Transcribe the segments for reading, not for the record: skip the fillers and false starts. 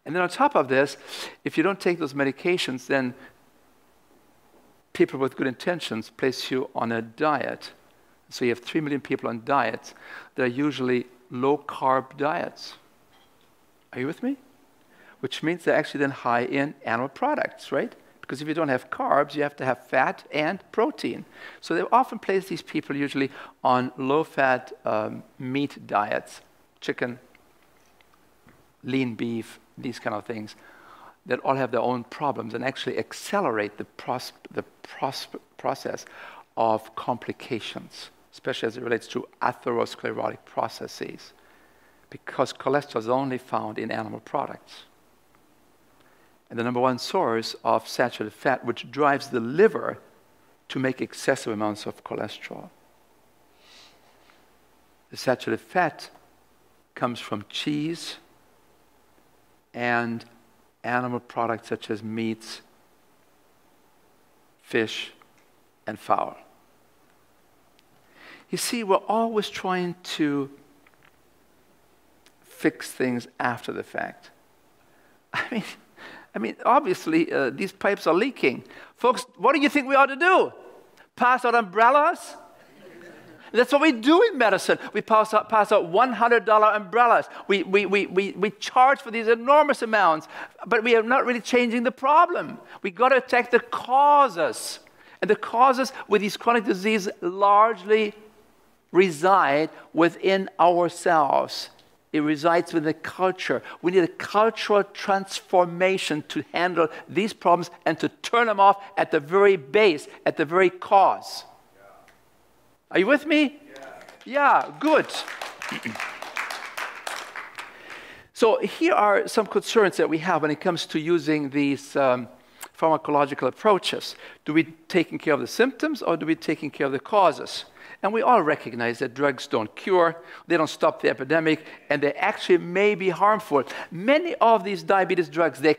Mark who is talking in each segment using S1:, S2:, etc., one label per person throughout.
S1: And then on top of this, if you don't take those medications, then people with good intentions place you on a diet. So you have 3 million people on diets. They're usually low-carb diets. Are you with me? Which means they're actually then high in animal products, right? Because if you don't have carbs, you have to have fat and protein. So they often place these people usually on low-fat meat diets, chicken, lean beef, these kind of things, that all have their own problems and actually accelerate the process of complications, especially as it relates to atherosclerotic processes, because cholesterol is only found in animal products. And the number one source of saturated fat, which drives the liver to make excessive amounts of cholesterol. The saturated fat comes from cheese and animal products such as meats, fish, and fowl. You see, we're always trying to fix things after the fact. I mean, obviously, these pipes are leaking. Folks, what do you think we ought to do? Pass out umbrellas? That's what we do in medicine. We pass out $100 umbrellas. We charge for these enormous amounts, but we are not really changing the problem. We got to attack the causes. And the causes with these chronic diseases largely reside within ourselves. It resides within the culture. We need a cultural transformation to handle these problems and to turn them off at the very base, at the very cause. Are you with me? Yeah, good. So here are some concerns that we have when it comes to using these pharmacological approaches. Do we take care of the symptoms or do we take care of the causes? And we all recognize that drugs don't cure, they don't stop the epidemic, and they actually may be harmful. Many of these diabetes drugs, they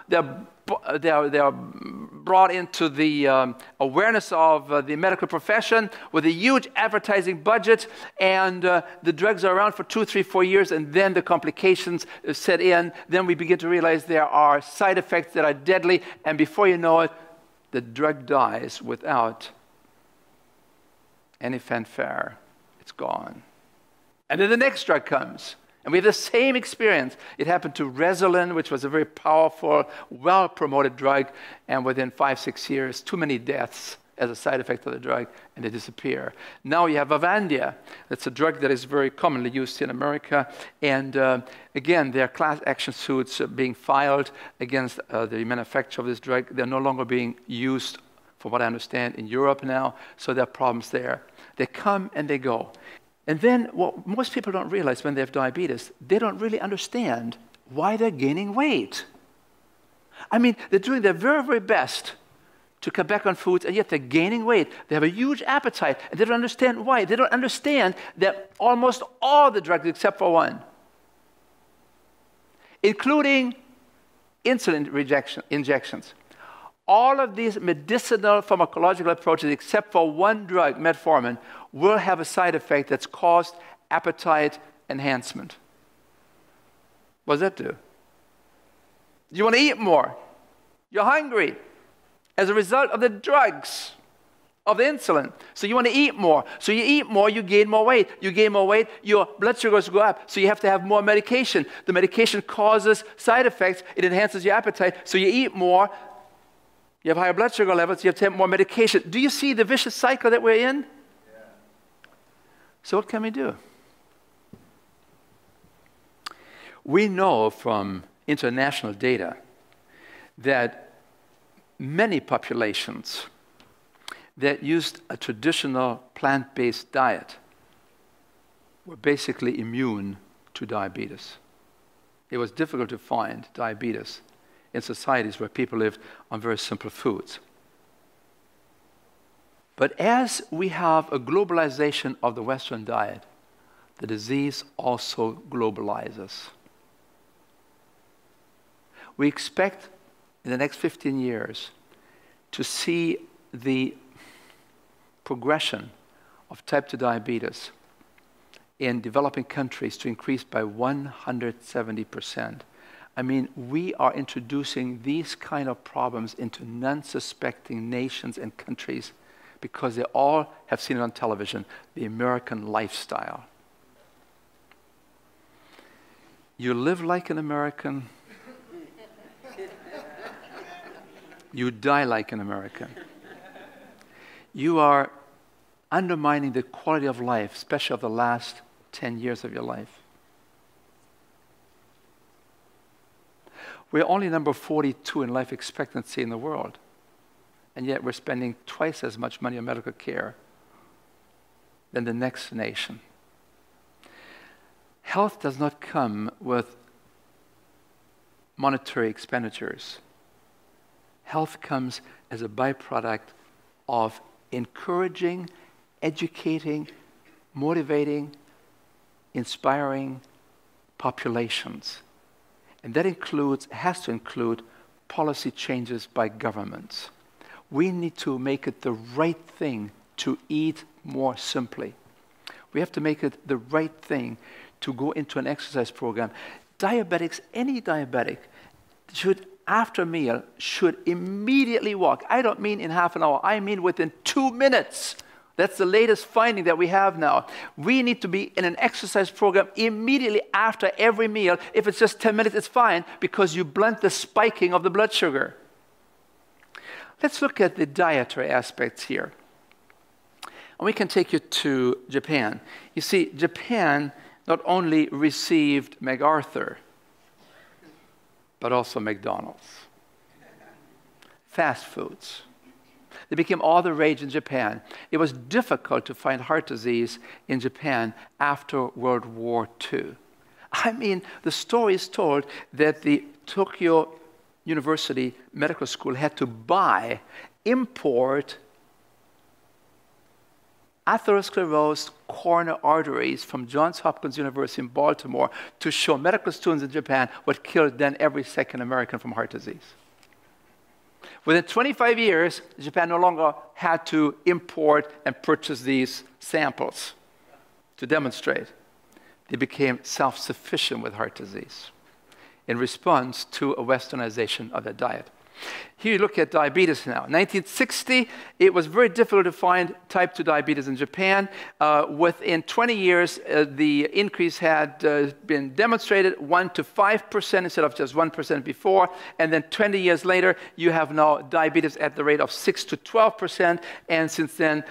S1: are brought into the awareness of the medical profession with a huge advertising budget, and the drugs are around for 2, 3, 4 years, and then the complications set in. Then we begin to realize there are side effects that are deadly, and before you know it, the drug dies without any fanfare. It's gone. And then the next drug comes. And we have the same experience. It happened to Resolin, which was a very powerful, well-promoted drug, and within 5, 6 years, too many deaths as a side effect of the drug, and they disappear. Now you have Avandia. That's a drug that is very commonly used in America, and again, there are class action suits being filed against the manufacturer of this drug. They're no longer being used, from what I understand, in Europe now, so there are problems there. They come and they go. And then what most people don't realize when they have diabetes, they don't really understand why they're gaining weight. I mean, they're doing their very, very best to cut back on foods, and yet they're gaining weight. They have a huge appetite, and they don't understand why. They don't understand that almost all the drugs, except for one, including insulin injections, all of these medicinal pharmacological approaches, except for one drug, metformin, will have a side effect that's caused appetite enhancement. What does that do? You want to eat more. You're hungry as a result of the drugs, of the insulin. So you want to eat more. So you eat more, you gain more weight. You gain more weight, your blood sugars go up. So you have to have more medication. The medication causes side effects. It enhances your appetite. So you eat more. You have higher blood sugar levels, you have to have more medication. Do you see the vicious cycle that we're in? Yeah. So what can we do? We know from international data that many populations that used a traditional plant-based diet were basically immune to diabetes. It was difficult to find diabetes in societies where people lived on very simple foods. But as we have a globalization of the Western diet, the disease also globalizes. We expect in the next 15 years to see the progression of type 2 diabetes in developing countries to increase by 170%. I mean, we are introducing these kind of problems into non-suspecting nations and countries because they all have seen it on television, the American lifestyle. You live like an American, you die like an American. You are undermining the quality of life, especially of the last 10 years of your life. We're only number 42 in life expectancy in the world, and yet we're spending twice as much money on medical care than the next nation. Health does not come with monetary expenditures. Health comes as a byproduct of encouraging, educating, motivating, inspiring populations. And that has to include policy changes by governments. We need to make it the right thing to eat more simply. We have to make it the right thing to go into an exercise program. Diabetics, any diabetic, should, after a meal, should immediately walk. I don't mean in half an hour, I mean within 2 minutes. That's the latest finding that we have now. We need to be in an exercise program immediately after every meal. If it's just 10 minutes, it's fine, because you blunt the spiking of the blood sugar. Let's look at the dietary aspects here. And we can take you to Japan. You see, Japan not only received MacArthur, but also McDonald's. Fast foods. They became all the rage in Japan. It was difficult to find heart disease in Japan after World War II. I mean, the story is told that the Tokyo University Medical School had to import atherosclerosed coronary arteries from Johns Hopkins University in Baltimore to show medical students in Japan what killed then every second American from heart disease. Within 25 years, Japan no longer had to import and purchase these samples to demonstrate. They became self-sufficient with heart disease in response to a westernization of their diet. Here you look at diabetes now. 1960, it was very difficult to find type 2 diabetes in Japan. Within 20 years, the increase had been demonstrated 1 to 5% instead of just 1% before. And then 20 years later, you have now diabetes at the rate of 6 to 12%. And since then,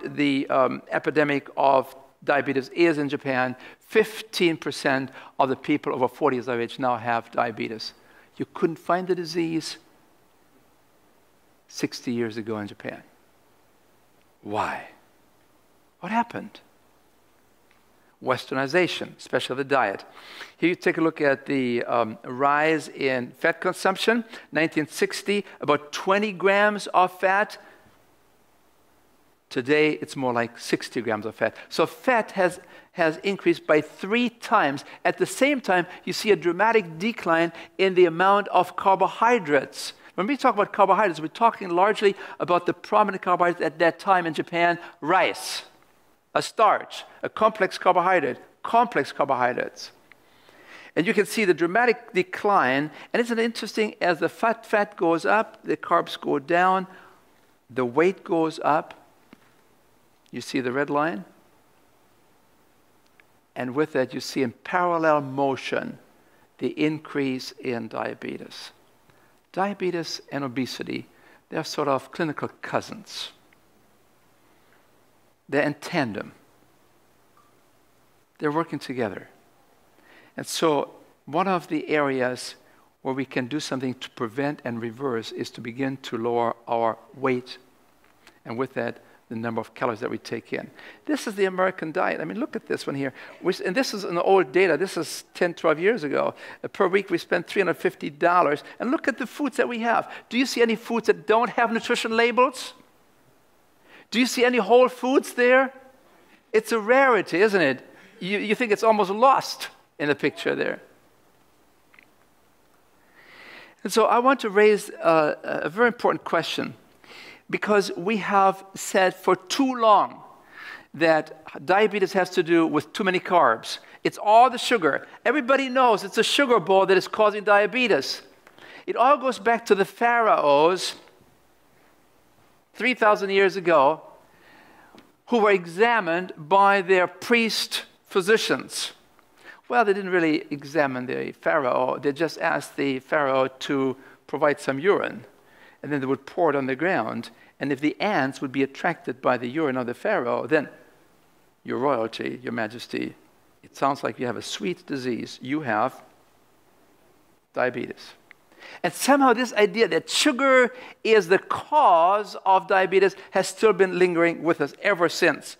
S1: the epidemic of diabetes is in Japan. 15% of the people over 40 years of age now have diabetes. You couldn't find the disease 60 years ago in Japan. Why? What happened? Westernization, especially the diet. Here you take a look at the rise in fat consumption. 1960, about 20 grams of fat. Today, it's more like 60 grams of fat. So fat has increased by 3 times. At the same time, you see a dramatic decline in the amount of carbohydrates. When we talk about carbohydrates, we're talking largely about the prominent carbohydrates at that time in Japan: rice, a starch, a complex carbohydrate, complex carbohydrates. And you can see the dramatic decline. And isn't it interesting, as the fat goes up, the carbs go down, the weight goes up. You see the red line? And with that, you see in parallel motion the increase in diabetes. Diabetes and obesity, they're sort of clinical cousins. They're in tandem. They're working together. And so one of the areas where we can do something to prevent and reverse is to begin to lower our weight, and with that, the number of calories that we take in. This is the American diet. I mean, look at this one here. And this is an old data. This is 10, 12 years ago. Per week, we spend $350. And look at the foods that we have. Do you see any foods that don't have nutrition labels? Do you see any whole foods there? It's a rarity, isn't it? You think it's almost lost in the picture there. And so I want to raise a very important question, because we have said for too long that diabetes has to do with too many carbs. It's all the sugar. Everybody knows it's the sugar bowl that is causing diabetes. It all goes back to the pharaohs 3,000 years ago, who were examined by their priest physicians. Well, they didn't really examine the pharaoh. They just asked the pharaoh to provide some urine, and then they would pour it on the ground. And if the ants would be attracted by the urine of the pharaoh, then your royalty, your majesty, it sounds like you have a sweet disease. You have diabetes. And somehow this idea that sugar is the cause of diabetes has still been lingering with us ever since.